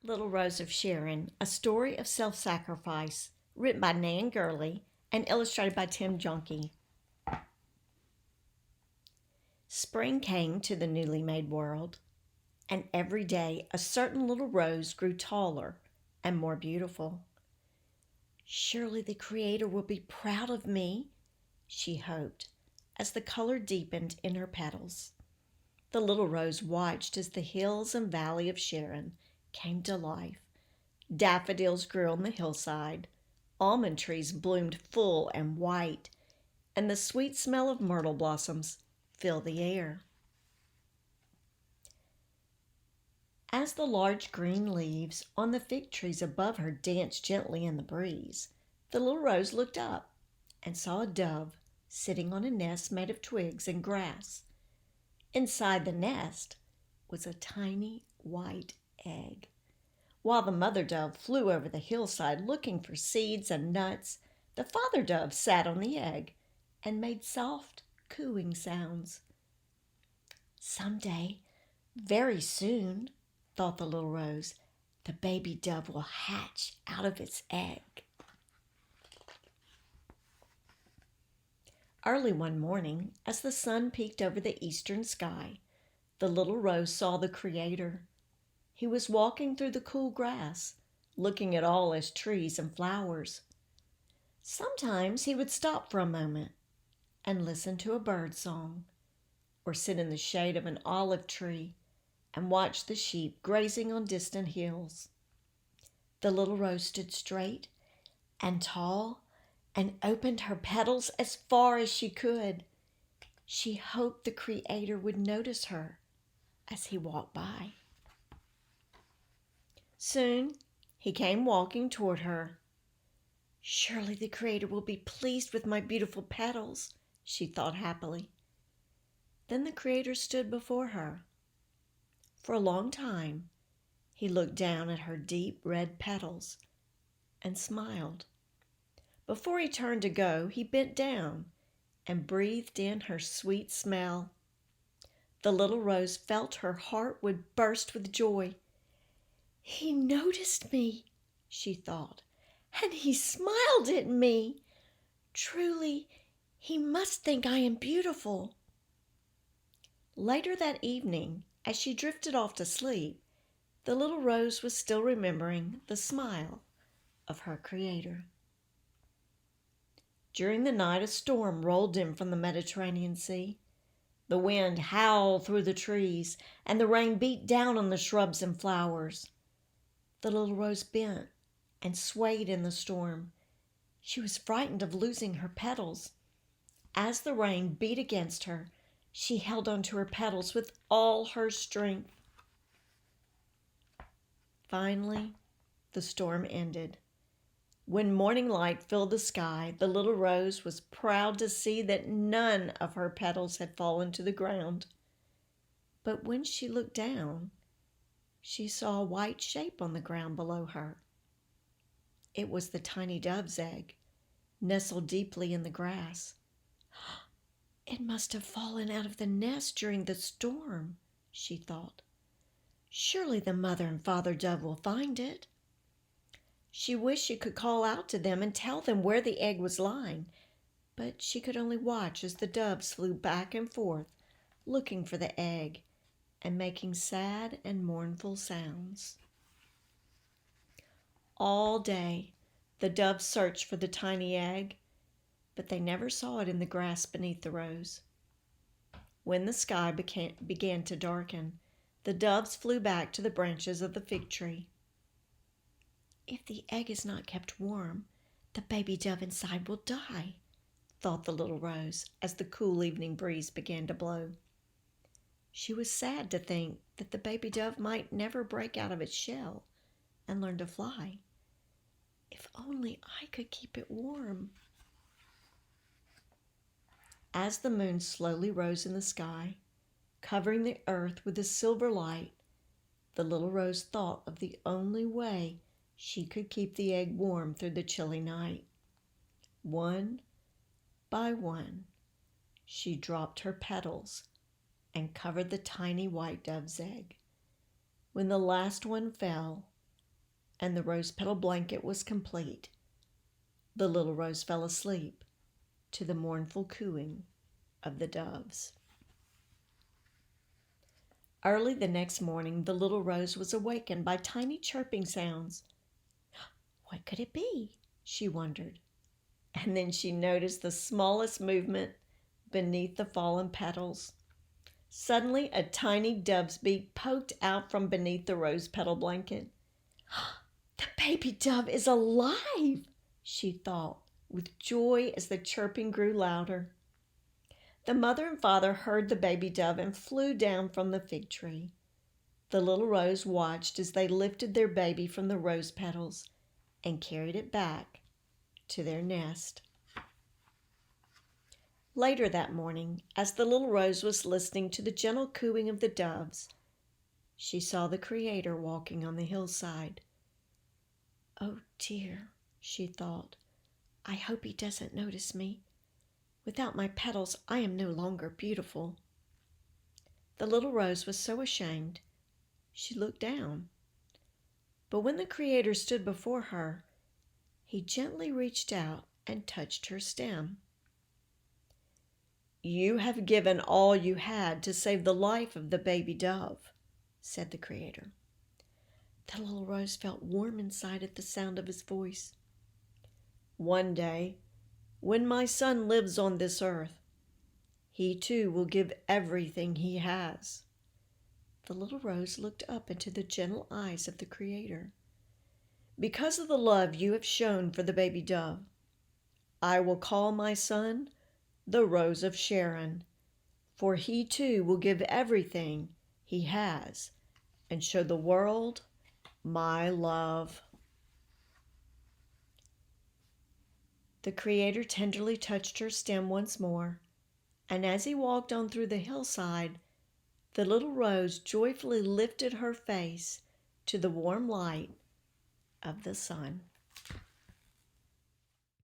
Little Rose of Sharon, a story of self-sacrifice, written by Nan Gurley and illustrated by TIm Jonke. Spring came to the newly made world, and every day a certain little rose grew taller and more beautiful. Surely the Creator will be proud of me, she hoped, as the color deepened in her petals. The little rose watched as the hills and valley of Sharon came to life. Daffodils grew on the hillside, almond trees bloomed full and white, and the sweet smell of myrtle blossoms filled the air. As the large green leaves on the fig trees above her danced gently in the breeze, the little rose looked up and saw a dove sitting on a nest made of twigs and grass. Inside the nest was a tiny white egg. While the mother dove flew over the hillside looking for seeds and nuts, the father dove sat on the egg and made soft, cooing sounds. Someday, very soon, thought the little rose, the baby dove will hatch out of its egg. Early one morning, as the sun peeked over the eastern sky, the little rose saw the Creator. He was walking through the cool grass, looking at all as trees and flowers. Sometimes he would stop for a moment and listen to a bird song, or sit in the shade of an olive tree and watch the sheep grazing on distant hills. The little rose stood straight and tall and opened her petals as far as she could. She hoped the Creator would notice her as he walked by. Soon he came walking toward her. Surely the Creator will be pleased with my beautiful petals, she thought happily. Then the Creator stood before her. For a long time, he looked down at her deep red petals and smiled. Before he turned to go, he bent down and breathed in her sweet smell. The little rose felt her heart would burst with joy. He noticed me, she thought, and he smiled at me. Truly, he must think I am beautiful. Later that evening, as she drifted off to sleep, the little rose was still remembering the smile of her Creator. During the night, a storm rolled in from the Mediterranean Sea. The wind howled through the trees, and the rain beat down on the shrubs and flowers. The little rose bent and swayed in the storm. She was frightened of losing her petals. As the rain beat against her, she held onto her petals with all her strength. Finally, the storm ended. When morning light filled the sky, the little rose was proud to see that none of her petals had fallen to the ground. But when she looked down, she saw a white shape on the ground below her. It was the tiny dove's egg, nestled deeply in the grass. It must have fallen out of the nest during the storm, she thought. Surely the mother and father dove will find it. She wished she could call out to them and tell them where the egg was lying, but she could only watch as the doves flew back and forth, looking for the egg and making sad and mournful sounds. All day, the doves searched for the tiny egg, but they never saw it in the grass beneath the rose. When the sky began to darken, the doves flew back to the branches of the fig tree. If the egg is not kept warm, the baby dove inside will die, thought the little rose as the cool evening breeze began to blow. She was sad to think that the baby dove might never break out of its shell and learn to fly. If only I could keep it warm. As the moon slowly rose in the sky, covering the earth with a silver light, the little rose thought of the only way she could keep the egg warm through the chilly night. One by one, she dropped her petals and covered the tiny white dove's egg. When the last one fell, and the rose petal blanket was complete. The little rose fell asleep to the mournful cooing of the doves. Early the next morning, the little rose was awakened by tiny chirping sounds. What could it be? She wondered. And then she noticed the smallest movement beneath the fallen petals. Suddenly, a tiny dove's beak poked out from beneath the rose petal blanket. The baby dove is alive, she thought, with joy as the chirping grew louder. The mother and father heard the baby dove and flew down from the fig tree. The little rose watched as they lifted their baby from the rose petals and carried it back to their nest. Later that morning, as the little rose was listening to the gentle cooing of the doves, she saw the Creator walking on the hillside. Oh dear, she thought, I hope he doesn't notice me. Without my petals, I am no longer beautiful. The little rose was so ashamed, she looked down. But when the Creator stood before her, he gently reached out and touched her stem. You have given all you had to save the life of the baby dove, said the Creator. The little rose felt warm inside at the sound of his voice. One day, when my son lives on this earth, he too will give everything he has. The little rose looked up into the gentle eyes of the Creator. Because of the love you have shown for the baby dove, I will call my son the Rose of Sharon, for he too will give everything he has and show the world my love. The Creator tenderly touched her stem once more, and as he walked on through the hillside, the little rose joyfully lifted her face to the warm light of the sun.